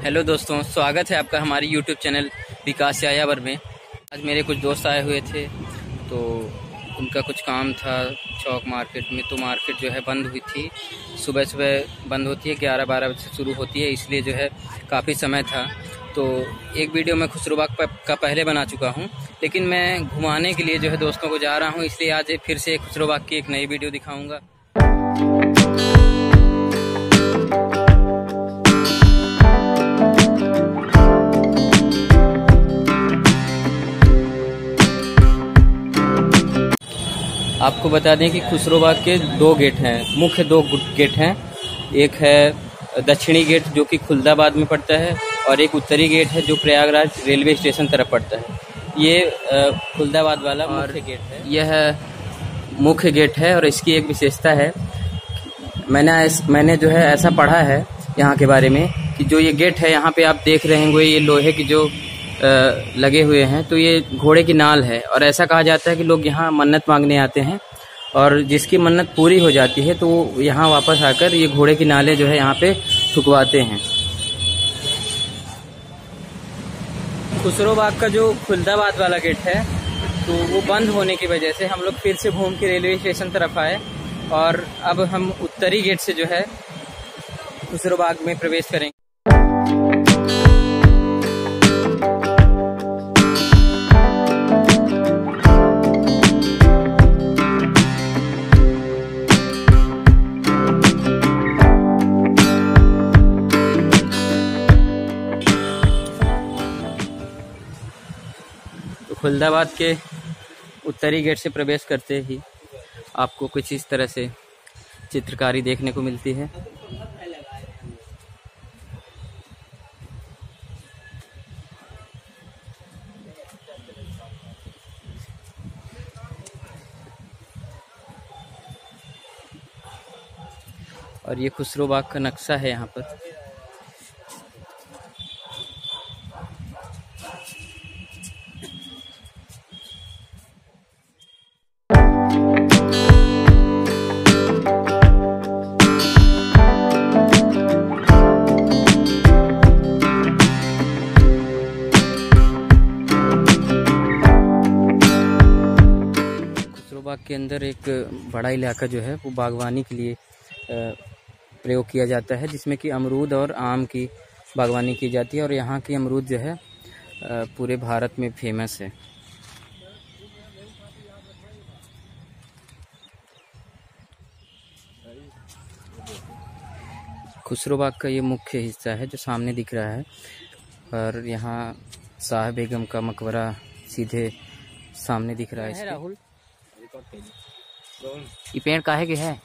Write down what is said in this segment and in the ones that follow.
Hello दोस्तों, स्वागत है आपका हमारी यूट्यूब चैनल विकास यायावर में। आज मेरे कुछ दोस्त आए हुए थे तो उनका कुछ काम था चौक मार्केट में। तो मार्केट जो है बंद हुई थी, सुबह सुबह बंद होती है, 11-12 बजे से शुरू होती है, इसलिए जो है काफ़ी समय था। तो एक वीडियो मैं खुसरोबाग का पहले बना चुका हूं, लेकिन मैं घुमाने के लिए जो है दोस्तों को जा रहा हूं, इसलिए आज फिर से खुसरोबाग की एक नई वीडियो दिखाऊँगा। आपको बता दें कि खुसरोबाग के दो गेट हैं, मुख्य दो गेट हैं। एक है दक्षिणी गेट जो कि खुलदाबाद में पड़ता है, और एक उत्तरी गेट है जो प्रयागराज रेलवे स्टेशन तरफ पड़ता है। ये खुलदाबाद वाला मुख्य गेट है। यह मुख्य गेट है और इसकी एक विशेषता है, मैंने जो है ऐसा पढ़ा है यहाँ के बारे में कि जो ये गेट है, यहाँ पे आप देख रहे होंगे ये लोहे की जो लगे हुए हैं, तो ये घोड़े की नाल है। और ऐसा कहा जाता है कि लोग यहाँ मन्नत मांगने आते हैं और जिसकी मन्नत पूरी हो जाती है तो यहाँ वापस आकर ये घोड़े की नालें जो है यहाँ पे ठुकवाते हैं। खुसरोबाग का जो खुलदाबाद वाला गेट है तो वो बंद होने की वजह से हम लोग फिर से घूम के रेलवे स्टेशन तरफ आए, और अब हम उत्तरी गेट से जो है खुसरोबाग में प्रवेश करेंगे। खुलदाबाद के उत्तरी गेट से प्रवेश करते ही आपको कुछ इस तरह से चित्रकारी देखने को मिलती है। और ये खुसरोबाग का नक्शा है यहाँ पर। खुसरोबाग के अंदर एक बड़ा इलाका जो है वो बागवानी के लिए प्रयोग किया जाता है, जिसमें कि अमरूद और आम की बागवानी की जाती है। और यहाँ की अमरूद जो है पूरे भारत में फेमस है। खुसरोबाग का ये मुख्य हिस्सा है जो सामने दिख रहा है, और यहाँ शाह बेगम का मकबरा सीधे सामने दिख रहा है। राहुल, ये पेड़ काहे के है?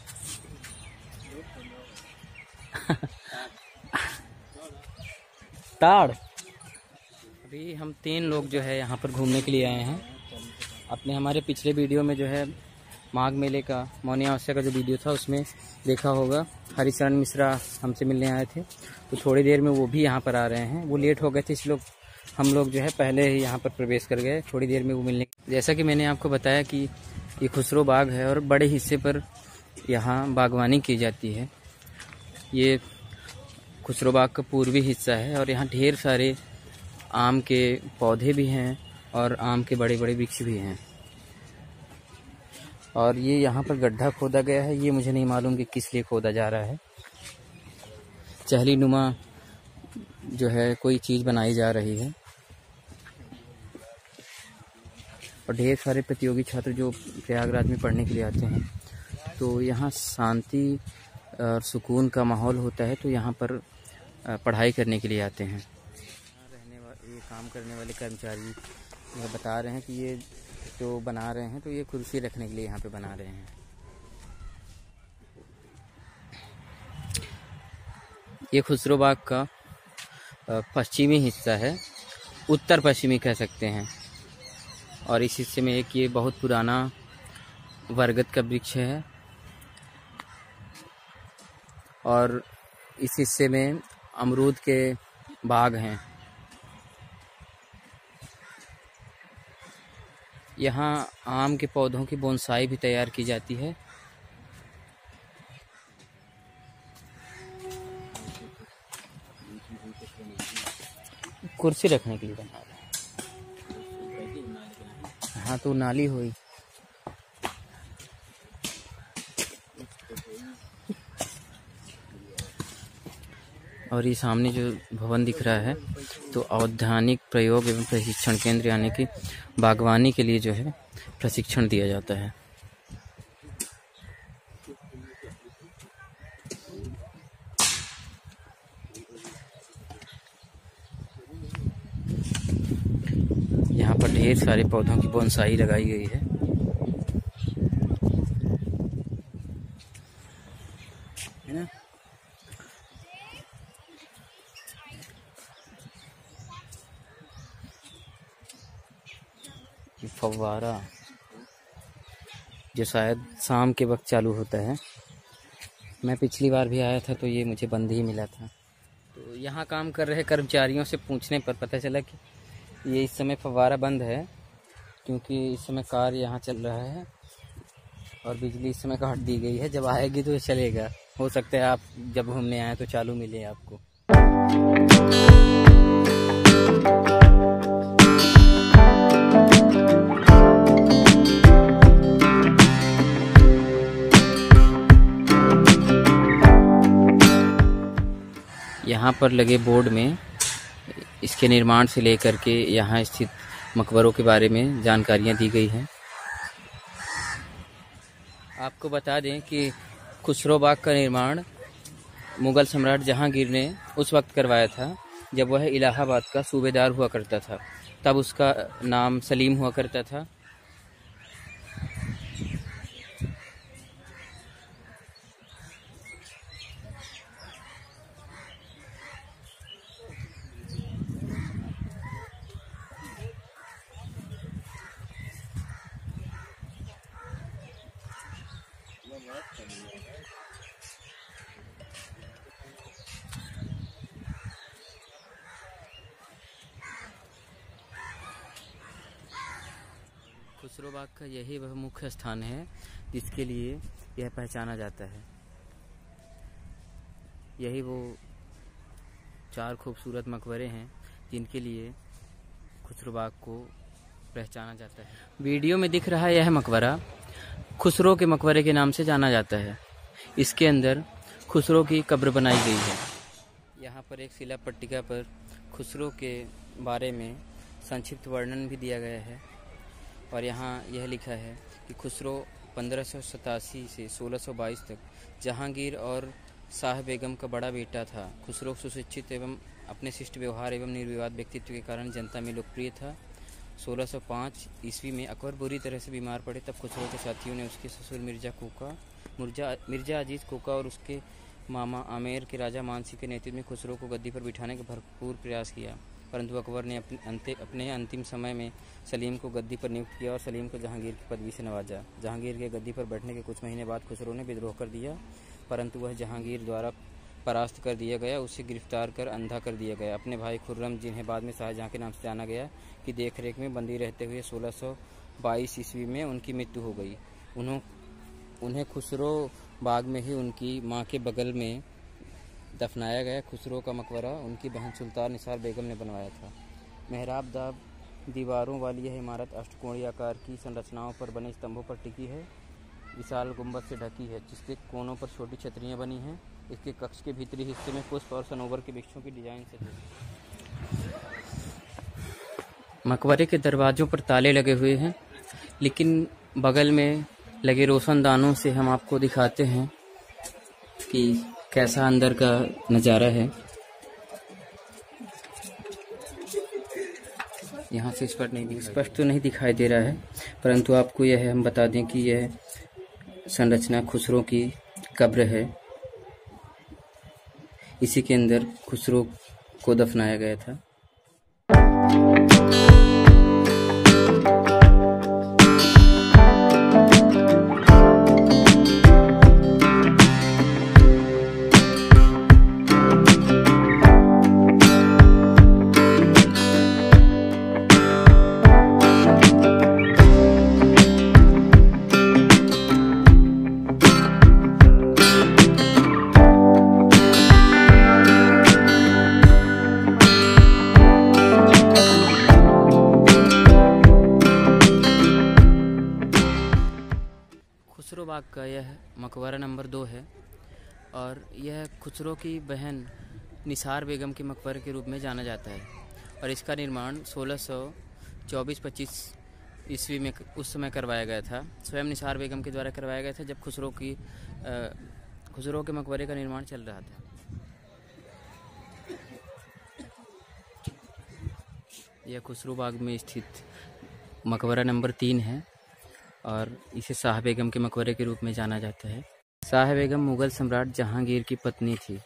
ताड़। अभी हम 3 लोग जो है यहाँ पर घूमने के लिए आए हैं। हमारे पिछले वीडियो में जो है माघ मेले का, मौनी अमावस्या का जो वीडियो था उसमें देखा होगा, हरिशरण मिश्रा हमसे मिलने आए थे। तो थोड़ी देर में वो भी यहाँ पर आ रहे हैं। वो लेट हो गए थे, इसलिए हम लोग जो है पहले ही यहाँ पर प्रवेश कर गए। थोड़ी देर में वो मिलने, जैसा कि मैंने आपको बताया कि ये खुसरोबाग है और बड़े हिस्से पर यहाँ बागवानी की जाती है। ये खुसरोबाग का पूर्वी हिस्सा है और यहाँ ढेर सारे आम के पौधे भी हैं और आम के बड़े बड़े वृक्ष भी हैं। और ये यहाँ पर गड्ढा खोदा गया है, ये मुझे नहीं मालूम कि किस लिए खोदा जा रहा है। चहली नुमा जो है कोई चीज़ बनाई जा रही है। और ढेर सारे प्रतियोगी छात्र जो प्रयागराज में पढ़ने के लिए आते हैं, तो यहाँ शांति और सुकून का माहौल होता है, तो यहाँ पर पढ़ाई करने के लिए आते हैं। ये काम करने वाले कर्मचारी यह बता रहे हैं कि ये जो बना रहे हैं तो ये कुर्सी रखने के लिए यहाँ पे बना रहे हैं। ये खुसरोबाग का पश्चिमी हिस्सा है, उत्तर पश्चिमी कह सकते हैं। और इस हिस्से में एक ये बहुत पुराना बरगद का वृक्ष है, और इस हिस्से में अमरूद के बाग हैं। यहाँ आम के पौधों की बोनसाई भी तैयार की जाती है। कुर्सी रखने के लिए बना रहे हैं। हाँ तो नाली हुई। और ये सामने जो भवन दिख रहा है तो औद्यानिक प्रयोग एवं प्रशिक्षण केंद्र यानी कि बागवानी के लिए जो है प्रशिक्षण दिया जाता है। यहाँ पर ढेर सारे पौधों की बोनसाई लगाई गई है। ना ये फव्वारा जो शायद शाम के वक्त चालू होता है। मैं पिछली बार भी आया था तो ये मुझे बंद ही मिला था। तो यहाँ काम कर रहे कर्मचारियों से पूछने पर पता चला कि ये इस समय फव्वारा बंद है क्योंकि इस समय कार्य यहाँ चल रहा है और बिजली इस समय काट दी गई है। जब आएगी तो चलेगा। हो सकता है आप जब घूमने आए तो चालू मिले आपको। यहाँ पर लगे बोर्ड में इसके निर्माण से लेकर के यहाँ स्थित मकबरों के बारे में जानकारियाँ दी गई हैं। आपको बता दें कि खुसरो बाग का निर्माण मुगल सम्राट जहांगीर ने उस वक्त करवाया था जब वह इलाहाबाद का सूबेदार हुआ करता था। तब उसका नाम सलीम हुआ करता था। खुसरो बाग का यही वह मुख्य स्थान है जिसके लिए यह पहचाना जाता है। यही वो 4 खूबसूरत मकबरे हैं जिनके लिए खुसरो बाग को पहचाना जाता है। वीडियो में दिख रहा है यह मकबरा खुसरो के मकबरे के नाम से जाना जाता है। इसके अंदर खुसरो की कब्र बनाई गई है। यहाँ पर एक शिला पट्टिका पर खुसरो के बारे में संक्षिप्त वर्णन भी दिया गया है और यहाँ यह लिखा है कि खुसरो 1587 से 1622 तक जहांगीर और शाह बेगम का बड़ा बेटा था। खुसरो सुशिक्षित एवं अपने शिष्ट व्यवहार एवं निर्विवाद व्यक्तित्व के कारण जनता में लोकप्रिय था। 1605 ईस्वी में अकबर बुरी तरह से बीमार पड़े तब खुसरो के साथियों ने उसके ससुर मिर्जा अजीज कोका और उसके मामा आमेर के राजा मानसी के नेतृत्व में खुसरो को गद्दी पर बिठाने का भरपूर प्रयास किया, परंतु अकबर ने अपने अंतिम समय में सलीम को गद्दी पर नियुक्त किया और सलीम को जहांगीर की पदवी से नवाजा। जहांगीर के गद्दी पर बैठने के कुछ महीने बाद खुसरो ने विद्रोह कर दिया, परंतु वह जहांगीर द्वारा परास्त कर दिया गया। उसे गिरफ्तार कर अंधा कर दिया गया। अपने भाई खुर्रम, जिन्हें बाद में शाहजहां के नाम से जाना गया, की देखरेख में बंदी रहते हुए 1622 ईस्वी में उनकी मृत्यु हो गई। उन्हें खुसरो बाग में ही उनकी माँ के बगल में दफनाया गया। खुसरो का मकबरा उनकी बहन सुल्तान निसार बेगम ने बनवाया था। मेहराब दाब दीवारों वाली यह इमारत अष्टकोणीय आकार की संरचनाओं पर बने स्तंभों पर टिकी है। विशाल गुंबद से ढकी है जिसके कोनों पर छोटी छतरियां बनी हैं। इसके कक्ष के भीतरी हिस्से में पुष्प और सनोवर के वृक्षों की डिजाइन से मकबरे के दरवाजों पर ताले लगे हुए हैं, लेकिन बगल में लगे रोशनदानों से हम आपको दिखाते हैं कि कैसा अंदर का नज़ारा है। यहाँ से स्पष्ट तो नहीं दिखाई दे रहा है, परंतु आपको यह हम बता दें कि यह संरचना खुसरो की कब्र है। इसी के अंदर खुसरो को दफनाया गया था। बाग का यह मकबरा नंबर 2 है और यह खुसरो की बहन निसार बेगम के मकबरे के रूप में जाना जाता है और इसका निर्माण 1624-25 ईस्वी में उस समय करवाया गया था। स्वयं निसार बेगम के द्वारा करवाया गया था जब खुसरो के मकबरे का निर्माण चल रहा था। यह खुसरो बाग में स्थित मकबरा नंबर 3 है और इसे शाह बेगम के मकबरे के रूप में जाना जाता है। शाह बेगम मुग़ल सम्राट जहांगीर की पत्नी थी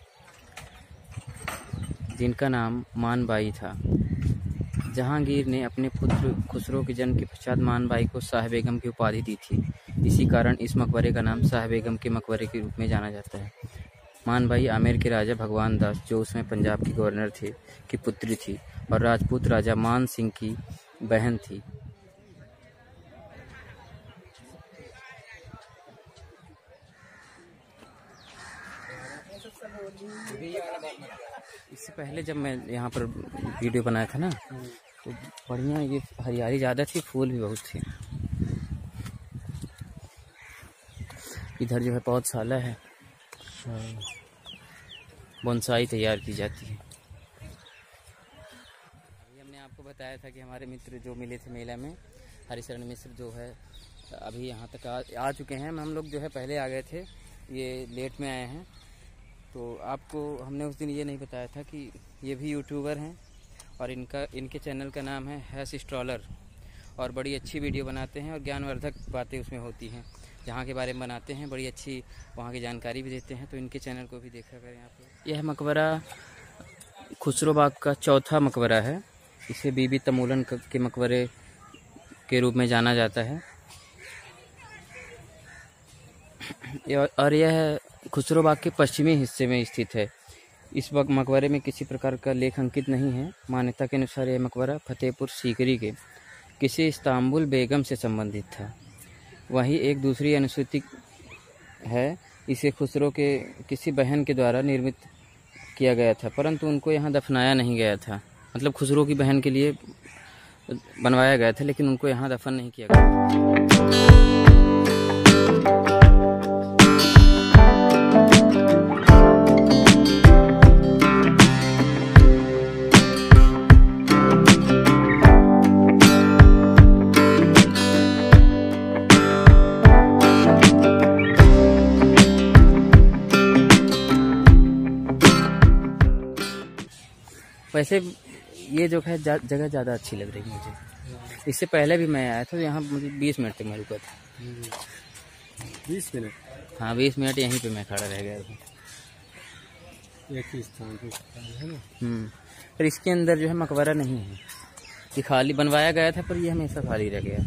जिनका नाम मान बाई था। जहांगीर ने अपने पुत्र खुसरो के जन्म के पश्चात मान बाई को शाह बेगम की उपाधि दी थी। इसी कारण इस मकबरे का नाम शाह बेगम के मकबरे के रूप में जाना जाता है। मान बाई आमेर के राजा भगवान दास, जो उसमें पंजाब के गवर्नर थे, की पुत्री थी और राजपूत राजा मान सिंह की बहन थी। इससे पहले जब मैं यहाँ पर वीडियो बनाया था ना तो बढ़िया ये हरियाली ज़्यादा थी, फूल भी बहुत थे। इधर जो है पौधशाला है, बोनसाई तैयार की जाती है। हमने आपको बताया था कि हमारे मित्र जो मिले थे मेला में, हरिशरण मिश्र जो है अभी यहाँ तक आ चुके हैं। हम लोग जो है पहले आ गए थे, ये लेट में आए हैं। तो आपको हमने उस दिन ये नहीं बताया था कि ये भी यूट्यूबर हैं और इनके चैनल का नाम है हैश स्ट्रॉलर और बड़ी अच्छी वीडियो बनाते हैं और ज्ञानवर्धक बातें उसमें होती हैं, जहाँ के बारे में बनाते हैं, बड़ी अच्छी वहाँ की जानकारी भी देते हैं। तो इनके चैनल को भी देखा करें आप। यह मकबरा खुसरो बाग का चौथा मकबरा है। इसे बीबी तमूलन के मकबरे के रूप में जाना जाता है और यह खुसरो बाग के पश्चिमी हिस्से में स्थित है। इस मकबरे में किसी प्रकार का लेख अंकित नहीं है। मान्यता के अनुसार यह मकबरा फतेहपुर सीकरी के किसी इस्तांबुल बेगम से संबंधित था। वहीं एक दूसरी अनुश्रुति है, इसे खुसरो के किसी बहन के द्वारा निर्मित किया गया था, परंतु उनको यहाँ दफनाया नहीं गया था। मतलब खुसरो की बहन के लिए बनवाया गया था लेकिन उनको यहाँ दफन नहीं किया गया। वैसे ये जो है जगह ज़्यादा अच्छी लग रही है मुझे। इससे पहले भी मैं आया था तो यहाँ मुझे 20 मिनट तक मैं रुका था। 20 मिनट? हाँ 20 मिनट यहीं पे मैं खड़ा रह गया था, एक ही स्थान पे है ना। पर इसके अंदर जो है मकबरा नहीं है, ये खाली बनवाया गया था पर ये हमेशा खाली रह गया।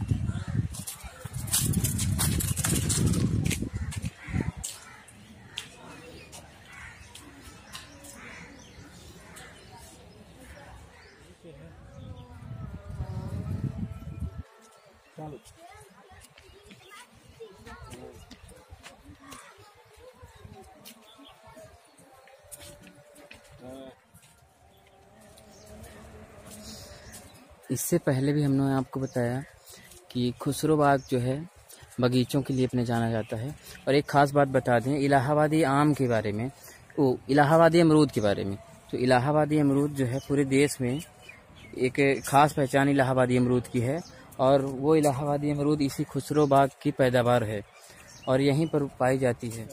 इससे पहले भी हमने आपको बताया कि खुसरो बाग जो है बगीचों के लिए अपने जाना जाता है। और एक ख़ास बात बता दें इलाहाबादी आम के बारे में, इलाहाबादी अमरूद के बारे में। तो इलाहाबादी अमरूद जो है पूरे देश में एक ख़ास पहचान इलाहाबादी अमरूद की है और वो इलाहाबादी अमरूद इसी खुसरो बाग की पैदावार है और यहीं पर पाई जाती है।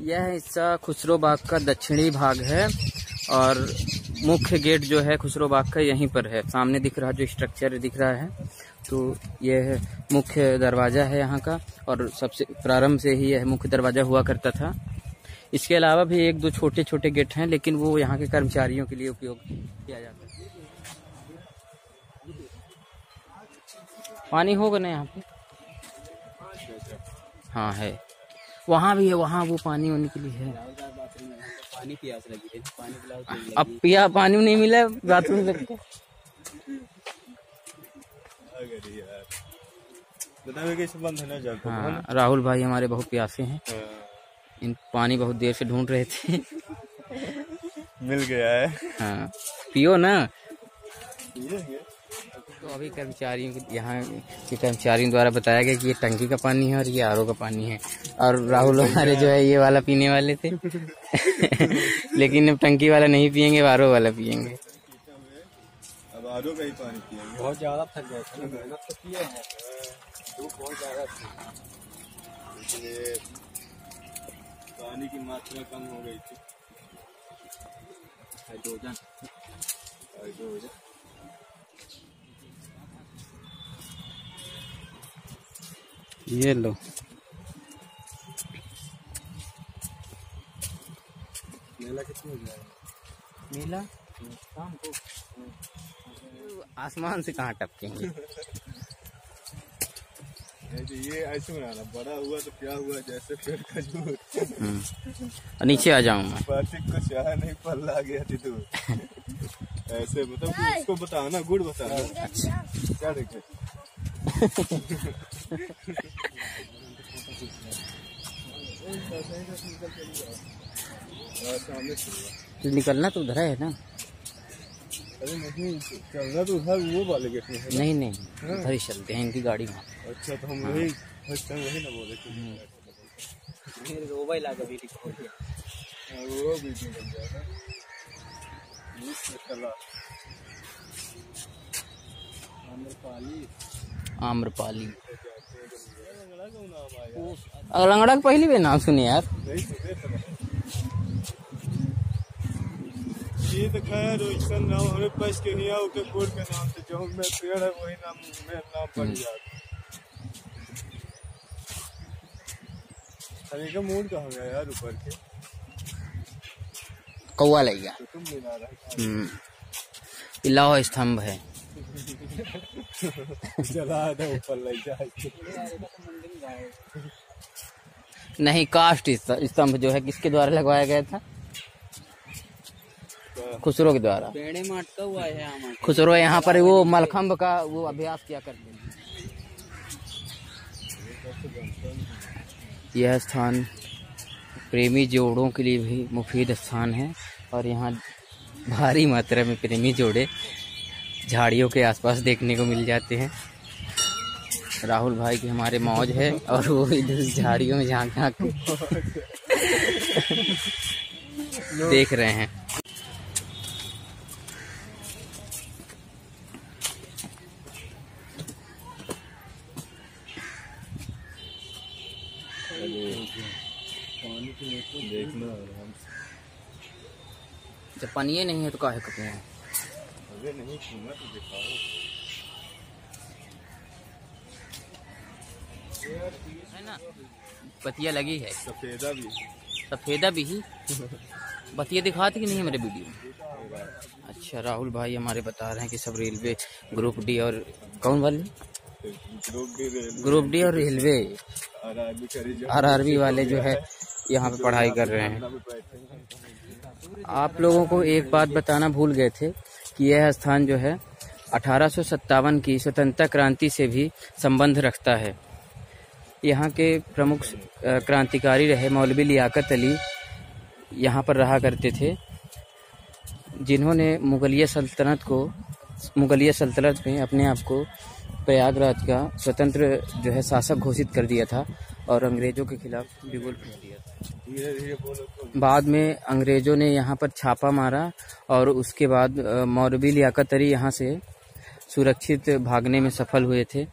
यह हिस्सा खुसरो बाग का दक्षिणी भाग है और मुख्य गेट जो है खुसरो बाग का यहीं पर है। सामने दिख रहा जो स्ट्रक्चर दिख रहा है तो यह मुख्य दरवाज़ा है यहाँ का और सबसे प्रारंभ से ही यह मुख्य दरवाज़ा हुआ करता था। इसके अलावा भी एक दो छोटे छोटे गेट हैं लेकिन वो यहाँ के कर्मचारियों के लिए उपयोग किया जाता है। पानी होगा ना यहाँ पे? हाँ है, वहाँ भी है, वहाँ वो पानी होने के लिए है। पानी प्यास लगी है, पानी पिलाओ। अब पानी नहीं मिला बाथरूम से। हाँ राहुल भाई हमारे बहुत प्यासे हैं, इन पानी बहुत देर से ढूंढ रहे थे। मिल गया है। हाँ पियो ना। तो अभी कर्मचारियों यहाँ के कर्मचारियों द्वारा बताया गया कि ये टंकी का पानी है और ये आरओ का पानी है, और राहुल हमारे जो है ये वाला पीने वाले थे लेकिन अब टंकी वाला नहीं पियेंगे, आरओ वाला पियेंगे। अब आरओ का ही पानी पियेंगे। बहुत ज्यादा थक गए थे, मेहनत तो किए हैं, धूप बहुत ज्यादा थी, इसलिए पानी की मात्रा कम हो गई थी। हाइड्रोजन ये लो। मेला कितने हो जाएगा? मेला शाम को आसमान से कहाँ टपकेंगे। ये ऐसे बनाना, बड़ा हुआ तो क्या हुआ, जैसे पेड़ खजूर। नीचे आ जाऊँ मैं। प्लास्टिक को चाह नहीं पल्ला गया थी तू। ऐसे मतलब उसको बताना, गुड़ बताना। अच्छा क्या देखे निकलना तो उधर है ना। अरे नहीं चलना तो उधर वो वाले गेट में है। नहीं उधर ही चलते हैं, इनकी गाड़ी वहाँ। अच्छा तो हम वही फर्स्ट टाइम वही ना बोले रोबा ला कभी खोल दिया, वो वीडियो बन जाएगा। आम्रपाली लंगड़ा पहली भी नाम सुने यार। ये तो खैर इसका नाम हमें पास के नहीं आओ के बोर्ड के नाम से जो में पेड़ है वही नाम में नाम पड़ जाता। अरे का मूड कहाँ गया यार ऊपर के? कौवा लग गया। तो तुम भी ना रहा। इलाह स्तंभ है। जला दे ऊपर लग जाए। नहीं, काष्ठ स्तंभ जो है किसके द्वारा लगवाया गया था? खुसरो के द्वारा। पेड़े माटका हुआ है। खुसरो यहाँ पर वो मलखम्ब का वो अभ्यास किया करते हैं। यह स्थान प्रेमी जोड़ों के लिए भी मुफीद स्थान है, और यहाँ भारी मात्रा में प्रेमी जोड़े झाड़ियों के आसपास देखने को मिल जाते हैं। राहुल भाई की हमारे मौज है, और वो इधर झाड़ियों में झांक झांक देख रहे हैं। देखना जब पानी नहीं है तो काहे कपड़े हैं? अरे नहीं घूमा तो दिखाओ। है ना, बतिया लगी है। सफेदा भी ही बतिया दिखाती कि नहीं मेरे वीडियो में? अच्छा, राहुल भाई हमारे बता रहे हैं कि सब रेलवे ग्रुप डी और कौन वाले ग्रुप डी और रेलवे RRB वाले जो है यहाँ पे पढ़ाई कर रहे हैं। आप लोगों को एक बात बताना भूल गए थे कि यह स्थान जो है 1857 की स्वतंत्रता क्रांति से भी संबंध रखता है। यहाँ के प्रमुख क्रांतिकारी रहे मौलवी लियाकत अली यहाँ पर रहा करते थे, जिन्होंने मुगलिया सल्तनत में अपने आप को प्रयागराज का स्वतंत्र जो है शासक घोषित कर दिया था और अंग्रेजों के खिलाफ बिगुल फूंक दिया था। बाद में अंग्रेजों ने यहाँ पर छापा मारा और उसके बाद मौलवी लियाकत अली यहाँ से सुरक्षित भागने में सफल हुए थे।